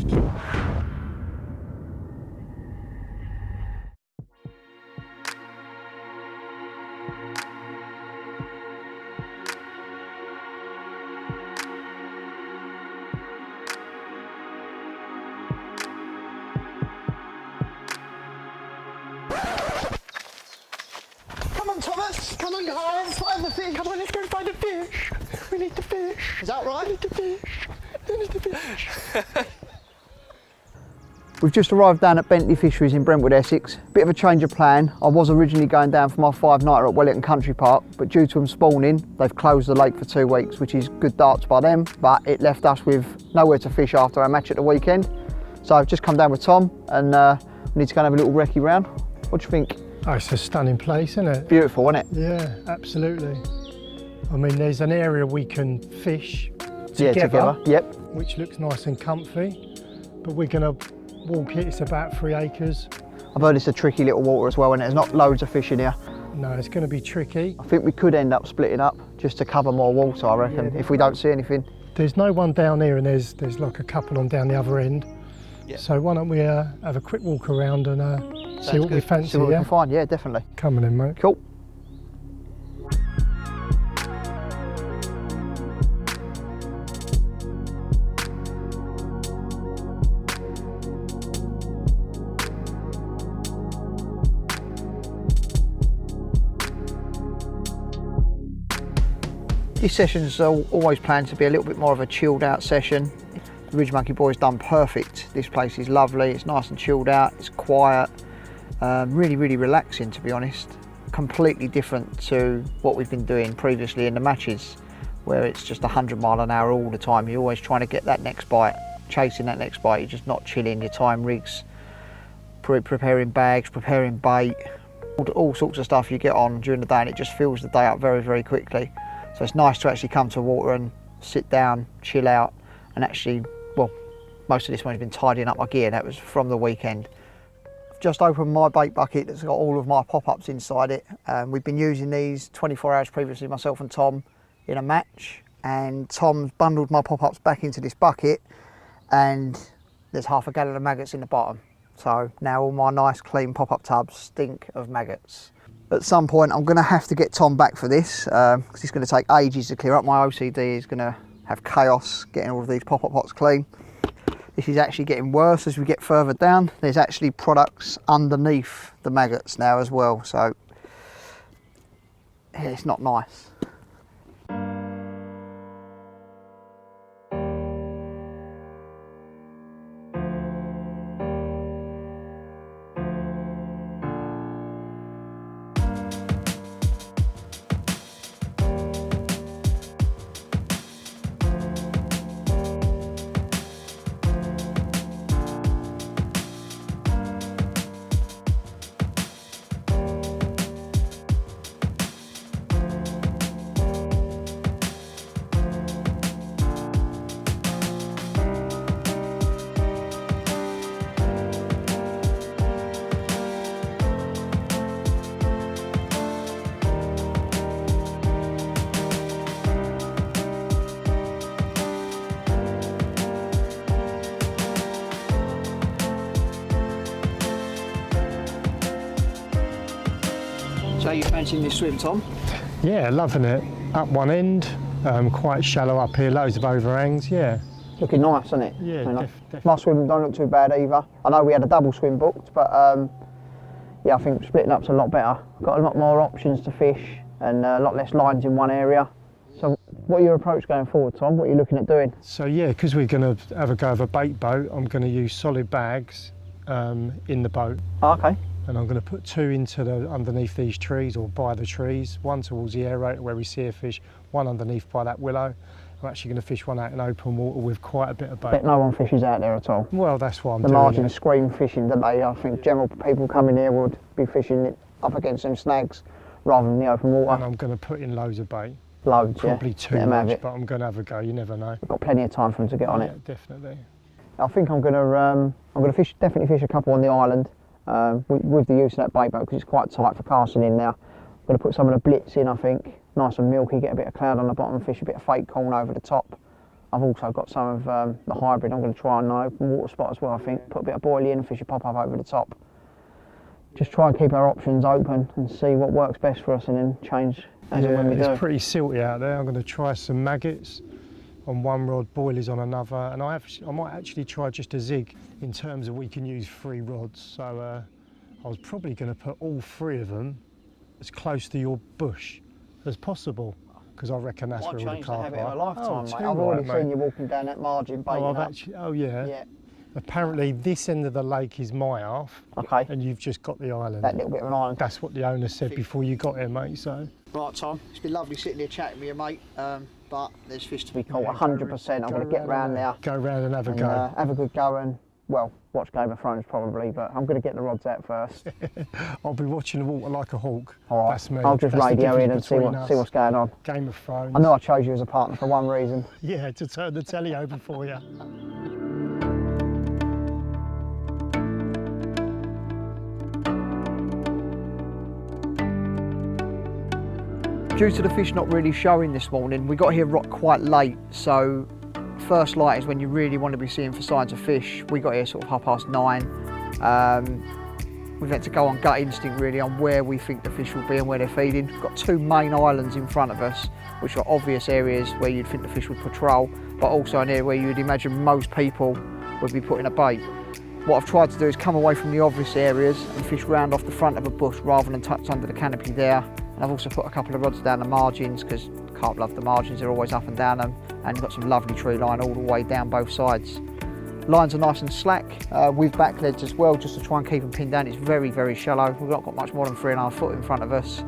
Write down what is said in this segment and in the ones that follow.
Come on, Thomas! Come on, guys! Find the fish! Come on, let's go find the fish! We need to fish! Is that right? We need to fish! We need to fish! We've just arrived down at Bentley Fisheries in Brentwood, Essex. Bit of a change of plan. I was originally going down for my 5-nighter at Wellington Country Park, but due to them spawning, they've closed the lake for 2 weeks, which is good darts by them, but it left us with nowhere to fish after our match at the weekend. So I've just come down with Tom and we need to go and have a little recce round. What do you think? Oh, it's a stunning place, isn't it? Beautiful, isn't it? Yeah, absolutely. I mean, there's an area we can fish together, yeah, together. Yep. Which looks nice and comfy, but we're going to walk it. It's about 3 acres. I've heard it's a tricky little water as well, and there's not loads of fish in here. No, it's going to be tricky. I think we could end up splitting up just to cover more water, I reckon, if we don't see anything. There's no one down here, and there's like a couple on down the other end. Yeah. So why don't we have a quick walk around and see what we fancy? See what we can find, yeah, definitely. Coming in, mate. Cool. This session's always planned to be a little bit more of a chilled out session. The RidgeMonkey boys done perfect. This place is lovely, it's nice and chilled out, it's quiet, really relaxing, to be honest. Completely different to what we've been doing previously in the matches, where it's just 100 mile an hour all the time. You're always trying to get that next bite, chasing that next bite. You're just not chilling. Your time rigs, preparing bags, preparing bait, all sorts of stuff you get on during the day, and it just fills the day up very quickly. So it's nice to actually come to water and sit down, chill out, and actually, well, most of this one's been tidying up my gear. That was from the weekend. I've just opened my bait bucket that's got all of my pop-ups inside it. We've been using these 24 hours previously, myself and Tom, in a match, and Tom's bundled my pop-ups back into this bucket, and there's half a gallon of maggots in the bottom. So now all my nice clean pop-up tubs stink of maggots. At some point I'm going to have to get Tom back for this, because it's going to take ages to clear up. My OCD is going to have chaos getting all of these pop-up pots clean. This is actually getting worse as we get further down. There's actually products underneath the maggots now as well, so yeah, it's not nice. So you fancying this swim, Tom? Yeah, loving it. Up one end, quite shallow up here, loads of overhangs, yeah. Looking nice, isn't it? Yeah, I mean, definitely. my swim don't look too bad either. I know we had a double swim booked, but yeah, I think splitting up's a lot better. Got a lot more options to fish and a lot less lines in one area. So what are your approach going forward, Tom? What are you looking at doing? So yeah, because we're going to have a go of a bait boat, I'm going to use solid bags in the boat. Oh, okay. And I'm going to put 2 into underneath these trees or by the trees, 1 towards the aerator where we see a fish, 1 underneath by that willow. I'm actually going to fish 1 out in open water with quite a bit of bait. Bet no one fishes out there at all. Well, that's why I'm doing it. The margins scream fishing today. I think general people coming here would be fishing it up against some snags rather than the open water. And I'm going to put in loads of bait. Loads, Probably yeah. too much, but I'm going to have a go. You never know. We've got plenty of time for them to get on it. Yeah, definitely. I think I'm going to fish, definitely fish a couple on the island with the use of that bait boat, because it's quite tight for casting in now. I'm going to put some of the blitz in, I think. Nice and milky, get a bit of cloud on the bottom, fish a bit of fake corn over the top. I've also got some of the hybrid. I'm going to try on an open water spot as well, I think. Put a bit of boilie in, fish will pop up over the top. Just try and keep our options open and see what works best for us, and then change as and when we do. It's pretty silty out there. I'm going to try some maggots on one rod, boilies on another, and I might actually try just a zig in terms of we can use 3 rods. So I was probably going to put all 3 of them as close to your bush as possible, because I reckon that's where all the carp are. Might change the habit of a lifetime, mate. I've right, already mate. seen you walking down that margin baiting up. Oh yeah. Yeah. Apparently this end of the lake is my half, Okay. and you've just got the island. That little bit of an island. That's what the owner said before you got here, mate, so. Right, Tom, it's been lovely sitting here chatting with you, mate, but there's fish to be caught, 100%. I'm going to get round now. Go round and have a go. Have a good go and, well, watch Game of Thrones probably, but I'm going to get the rods out first. I'll be watching the water like a hawk. All right. That's me. I'll just radio in and see what's going on. Game of Thrones. I know I chose you as a partner for one reason. Yeah, to turn the telly over for you. Due to the fish not really showing this morning, we got here quite late, so first light is when you really want to be seeing for signs of fish. We got here sort of 9:30. We've had to go on gut instinct really on where we think the fish will be and where they're feeding. We've got 2 main islands in front of us, which are obvious areas where you'd think the fish would patrol, but also an area where you'd imagine most people would be putting a bait. What I've tried to do is come away from the obvious areas and fish round off the front of a bush rather than touch under the canopy there. And I've also put a couple of rods down the margins because carp love the margins, they're always up and down them, and you've got some lovely tree line all the way down both sides. Lines are nice and slack with back leads as well, just to try and keep them pinned down. It's very, very shallow. We've not got much more than 3.5 foot in front of us,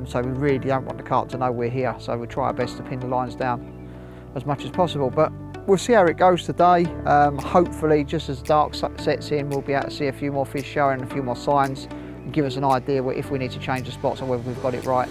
so we really don't want the carp to know we're here, so we try our best to pin the lines down as much as possible. But we'll see how it goes today. Hopefully, just as dark sets in, we'll be able to see a few more fish showing, a few more signs, and give us an idea if we need to change the spots or whether we've got it right.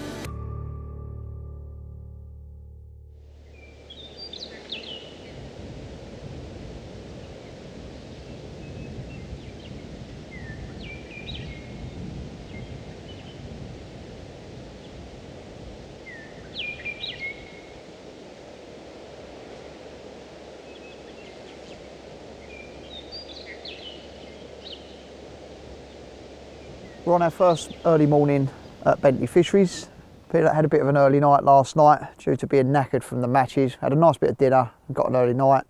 We're on our first early morning at Bentley Fisheries. Had a bit of an early night last night due to being knackered from the matches. Had a nice bit of dinner and got an early night.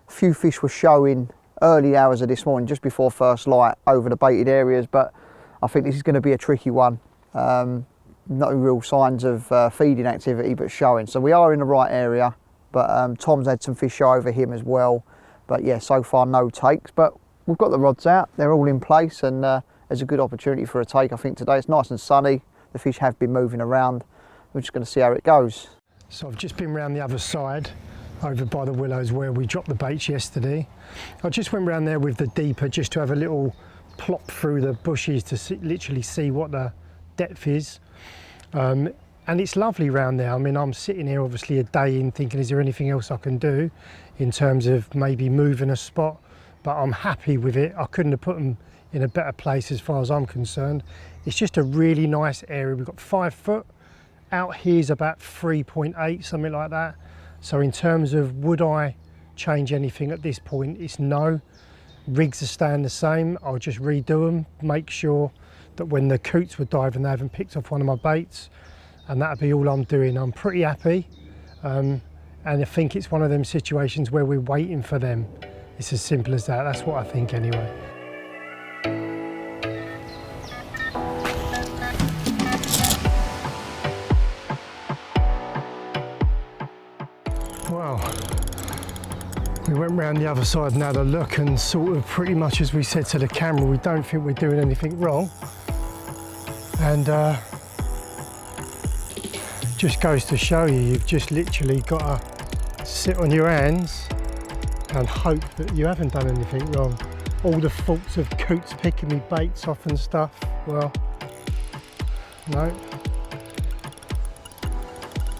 A few fish were showing early hours of this morning, just before first light, over the baited areas, but I think this is going to be a tricky one. No real signs of feeding activity, but showing. So we are in the right area, but Tom's had some fish show over him as well. But yeah, so far no takes, but we've got the rods out. They're all in place, and there's a good opportunity for a take, I think, today. It's nice and sunny. The fish have been moving around. We're just going to see how it goes. So I've just been round the other side, over by the willows where we dropped the baits yesterday. I just went round there with the deeper just to have a little plop through the bushes to literally see what the depth is. And it's lovely round there. I mean, I'm sitting here obviously a day in thinking, is there anything else I can do in terms of maybe moving a spot? But I'm happy with it. I couldn't have put them in a better place as far as I'm concerned. It's just a really nice area. We've got 5 foot. Out here's about 3.8, something like that. So in terms of would I change anything at this point, it's no. Rigs are staying the same. I'll just redo them, make sure that when the coots were diving they haven't picked off one of my baits, and that'll be all I'm doing. I'm pretty happy, and I think it's one of them situations where we're waiting for them. It's as simple as that. That's what I think anyway. Well, we went round the other side and had a look, and sort of pretty much as we said to the camera, we don't think we're doing anything wrong. And just goes to show you, you've just literally got to sit on your hands and hope that you haven't done anything wrong. All the faults of coots picking me baits off and stuff, well, no.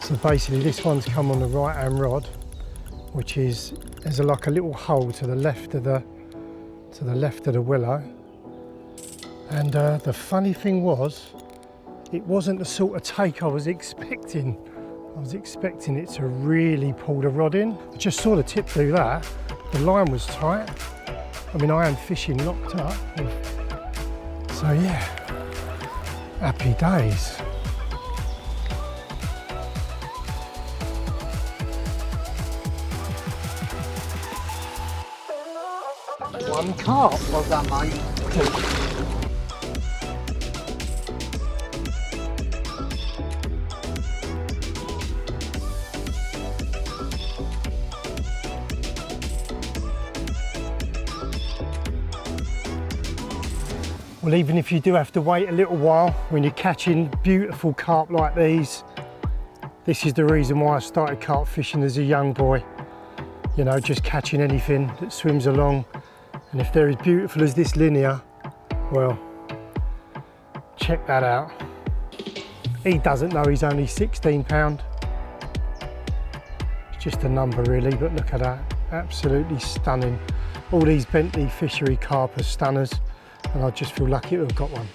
So basically this one's come on the right hand rod, which is, there's like a little hole to the left of the willow. And the funny thing was, it wasn't the sort of take I was expecting. I was expecting it to really pull the rod in. I just saw the tip do that. The line was tight. I mean, I am fishing locked up. So yeah, happy days. One carp, well done mate. Well, even if you do have to wait a little while when you're catching beautiful carp like these, this is the reason why I started carp fishing as a young boy. You know, just catching anything that swims along. And if they're as beautiful as this linear, well, check that out. He doesn't know he's only 16 pound. It's just a number really, but look at that, absolutely stunning. All these Bentley Fishery carp are stunners, and I just feel lucky to have got one.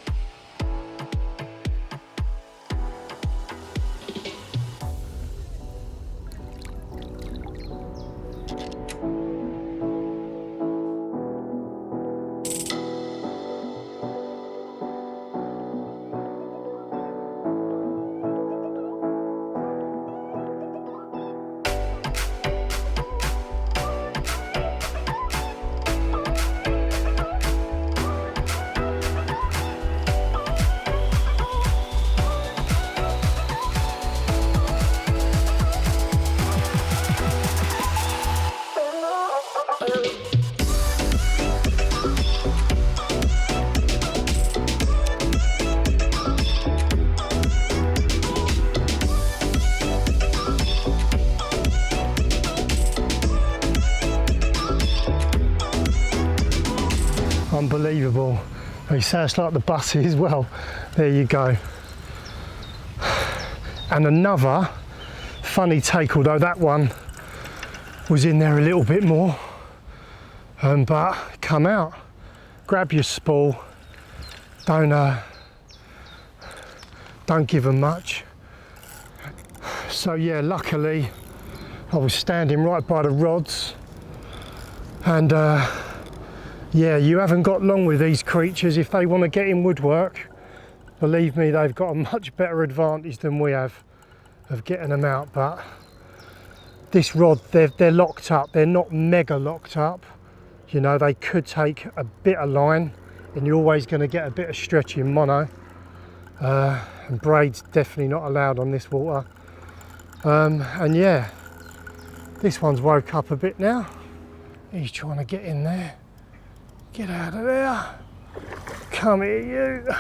Unbelievable. They say it's like the buses as well. There you go. And another funny take, although that one was in there a little bit more, but come out, grab your spool, don't give them much. So yeah, luckily I was standing right by the rods, and yeah, you haven't got long with these creatures. If they want to get in woodwork, believe me, they've got a much better advantage than we have of getting them out. But this rod, they're locked up. They're not mega locked up. You know, they could take a bit of line, and you're always going to get a bit of stretch in mono. And braid's definitely not allowed on this water. And yeah, this one's woke up a bit now. He's trying to get in there. Get out of there. Come here, you.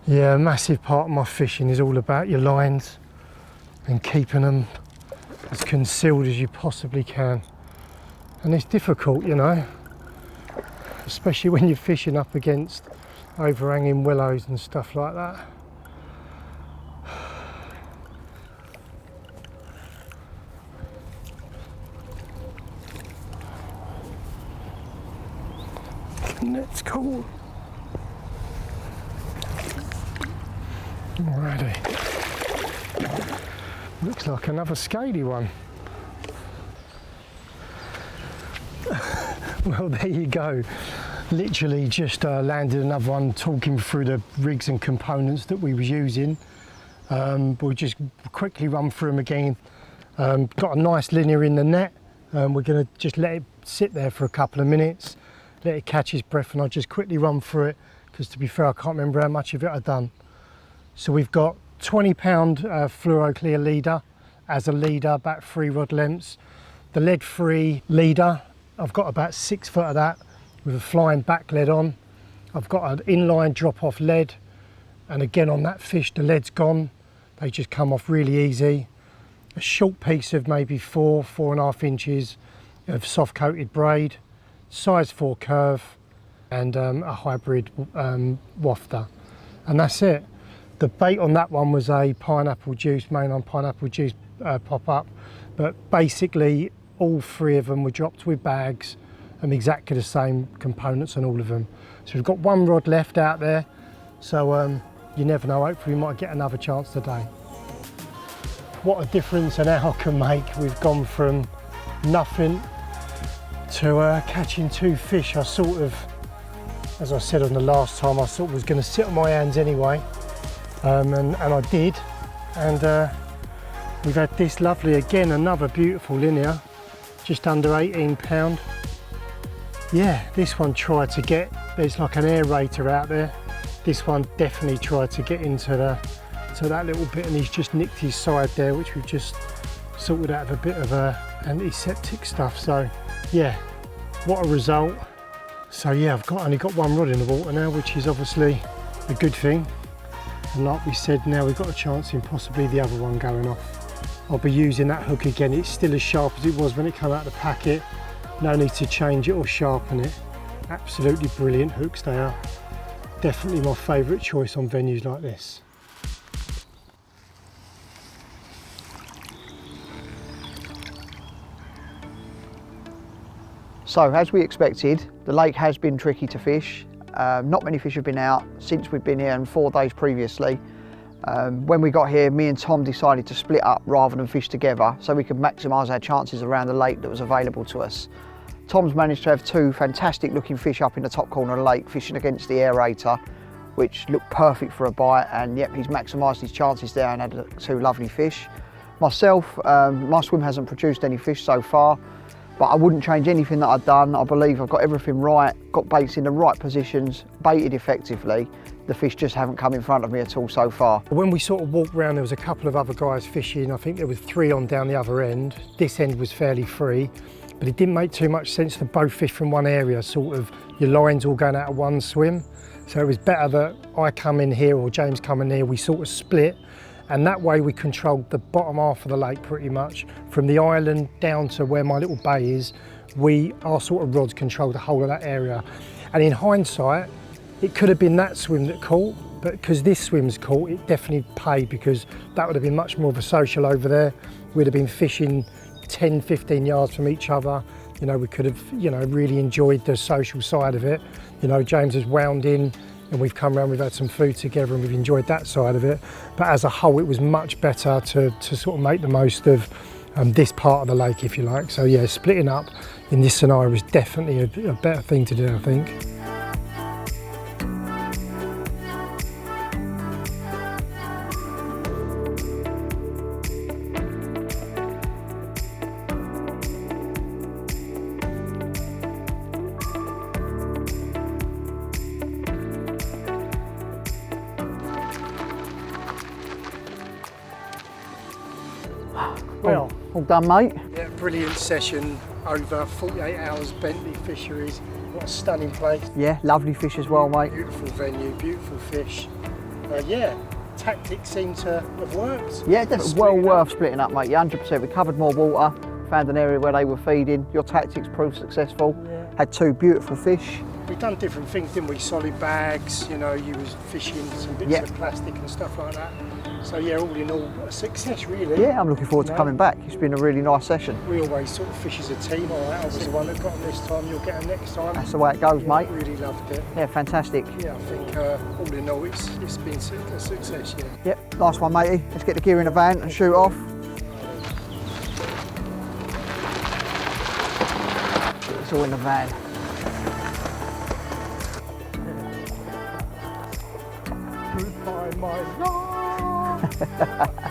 Yeah, a massive part of my fishing is all about your lines and keeping them as concealed as you possibly can. And it's difficult, you know, especially when you're fishing up against overhanging willows and stuff like that. That's cool. Alrighty. Looks like another scaly one. Well, there you go. Literally just landed another one, talking through the rigs and components that we was using. We'll just quickly run through them again. Got a nice linear in the net. We're going to just let it sit there for a couple of minutes. Let it catch his breath, and I'll just quickly run through it, because to be fair, I can't remember how much of it I've done. So we've got 20 pound fluoro clear leader as a leader, about 3 rod lengths. The lead free leader, I've got about 6 foot of that with a flying back lead on. I've got an inline drop off lead, and again on that fish the lead's gone. They just come off really easy. A short piece of maybe 4.5 inches of soft coated braid, size 4 curve, and a hybrid wafter, and that's it. The bait on that one was a pineapple juice, mainline pineapple juice pop-up, but basically all 3 of them were dropped with bags and exactly the same components on all of them. So we've got 1 rod left out there, so you never know, hopefully we might get another chance today. What a difference an hour can make. We've gone from nothing to catching 2 fish. I sort of, as I said on the last time, I sort of was going to sit on my hands anyway, and I did, and we've had this lovely, again, another beautiful linear, just under 18 pound. Yeah, this one tried to get, there's like an aerator out there. This one definitely tried to get into that little bit, and he's just nicked his side there, which we've just sorted out of a bit of antiseptic stuff. So yeah, what a result. So yeah, I've only got 1 rod in the water now, which is obviously a good thing. And like we said, now we've got a chance in possibly the other one going off. I'll be using that hook again. It's still as sharp as it was when it came out of the packet. No need to change it or sharpen it. Absolutely brilliant hooks they are. Definitely my favourite choice on venues like this. So as we expected, the lake has been tricky to fish. Not many fish have been out since we've been here and 4 days previously. When we got here, me and Tom decided to split up rather than fish together so we could maximise our chances around the lake that was available to us. Tom's managed to have 2 fantastic looking fish up in the top corner of the lake fishing against the aerator, which looked perfect for a bite, and yep, he's maximised his chances there and had 2 lovely fish. Myself, my swim hasn't produced any fish so far, but I wouldn't change anything that I've done. I believe I've got everything right, got baits in the right positions, baited effectively. The fish just haven't come in front of me at all so far. When we sort of walked around, there was a couple of other guys fishing. I think there was 3 on down the other end. This end was fairly free, but it didn't make too much sense to both fish from one area, sort of your lines all going out of one swim. So it was better that I come in here or James come in here, we sort of split, and that way we controlled the bottom half of the lake pretty much. From the island down to where my little bay is, our sort of rods controlled the whole of that area. And in hindsight, it could have been that swim that caught, but because this swim's caught, it definitely paid, because that would have been much more of a social over there. We'd have been fishing 10, 15 yards from each other. You know, we could have, you know, really enjoyed the social side of it. You know, James has wound in and we've come around, we've had some food together and we've enjoyed that side of it. But as a whole, it was much better to sort of make the most of this part of the lake, if you like. So yeah, splitting up in this scenario was definitely a better thing to do, I think. Well, all done, mate. Yeah, brilliant session over 48 hours, Bentley Fisheries. What a stunning place. Yeah, lovely fish as well, mate. Beautiful venue, beautiful fish. Yeah, tactics seem to have worked. Yeah, definitely well worth splitting up, mate. Yeah, 100%. We covered more water, found an area where they were feeding. Your tactics proved successful. Yeah. Had 2 beautiful fish. We've done different things, didn't we? Solid bags, you know, you was fishing some bits of plastic and stuff like that. So yeah, all in all, a success really. Yeah, I'm looking forward to coming back. It's been a really nice session. We always sort of fish as a team. All right, I was the one that got them this time, you'll get them next time. That's the way it goes, mate. Really loved it. Yeah, fantastic. Yeah, I think all in all, it's been a success, yeah. Yep, nice one, matey. Let's get the gear in the van and shoot off. It's all in the van. Goodbye, my love.